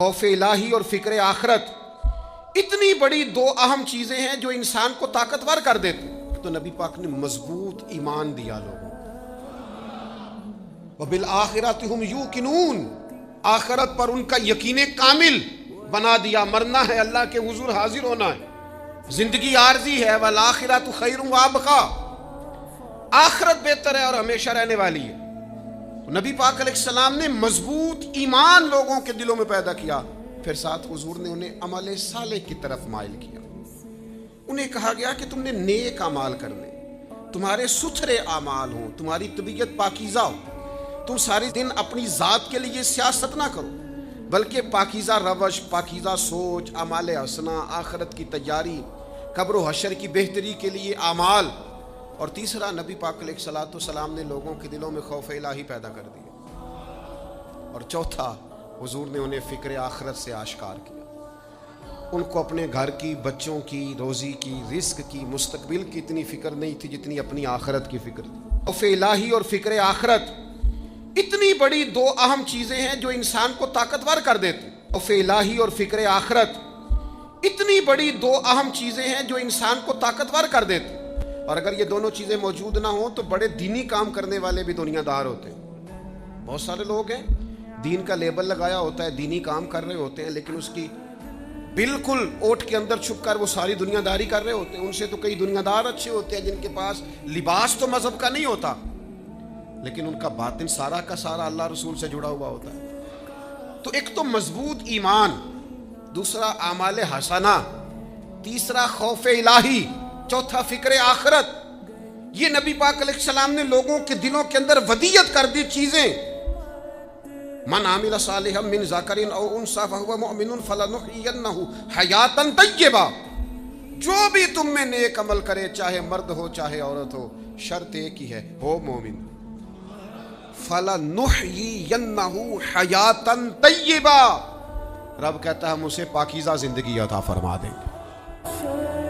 خوف الہی اور فکر آخرت اتنی بڑی دو اہم چیزیں ہیں جو انسان کو طاقتور کر دیتی. تو نبی پاک نے مضبوط ایمان دیا لوگوں کو. وبالآخرۃ ہم یوقنون، آخرت پر ان کا یقین کامل بنا دیا. مرنا ہے، اللہ کے حضور حاضر ہونا ہے، زندگی عارضی ہے. والآخرۃ خیر وابقیٰ، آخرت بہتر ہے اور ہمیشہ رہنے والی ہے. نبی پاک علیہ السلام نے مضبوط ایمان لوگوں کے دلوں میں پیدا کیا. پھر ساتھ حضور نے انہیں عمل صالح کی طرف مائل کیا. انہیں کہا گیا کہ تم نے نیک اعمال کرنے، تمہارے ستھرے اعمال ہوں، تمہاری طبیعت پاکیزہ ہو. تم سارے دن اپنی ذات کے لیے سیاست نہ کرو، بلکہ پاکیزہ روش، پاکیزہ سوچ، اعمال حسنہ، آخرت کی تیاری، قبر و حشر کی بہتری کے لیے اعمال. اور تیسرا، نبی پاک علیہ الصلوۃ والسلام نے لوگوں کے دلوں میں خوف الہی پیدا کر دیا. اور چوتھا، حضور نے انہیں فکر آخرت سے آشکار کیا. ان کو اپنے گھر کی، بچوں کی، روزی کی، رزق کی، مستقبل کی اتنی فکر نہیں تھی جتنی اپنی آخرت کی فکر تھی. خوف الہی اور فکر آخرت اتنی بڑی دو اہم چیزیں ہیں جو انسان کو طاقتور کر دیتی. خوف الہی اور فکر آخرت اتنی بڑی دو اہم چیزیں ہیں جو انسان کو طاقتور کر دیتی. اور اگر یہ دونوں چیزیں موجود نہ ہوں تو بڑے دینی کام کرنے والے بھی دنیا دار ہوتے ہیں. بہت سارے لوگ ہیں دین کا لیبل لگایا ہوتا ہے، دینی کام کر رہے ہوتے ہیں، لیکن اس کی بالکل اوٹ کے اندر چھپ کر وہ ساری دنیا داری کر رہے ہوتے ہیں. ان سے تو کئی دنیا دار اچھے ہوتے ہیں جن کے پاس لباس تو مذہب کا نہیں ہوتا، لیکن ان کا باطن سارا کا سارا اللہ رسول سے جڑا ہوا ہوتا ہے. تو ایک تو مضبوط ایمان، دوسرا اعمال حسنہ، تیسرا خوف الہی، چوتھا فکر آخرت. یہ نبی پاک علیہ السلام نے لوگوں کے دلوں کے اندر ودیت کر دی چیزیں. من عمل صالحا من ذکر او انثی فہو مؤمن فلنحیینہ حیاتا طیبہ. جو بھی تم میں نیک عمل کرے، چاہے مرد ہو چاہے عورت ہو، شرط ایک ہی ہے، ہو مومن. فلنحیینہ حیاتا طیبہ، رب کہتا ہے ہم اسے پاکیزہ زندگی عطا فرما دیں گے.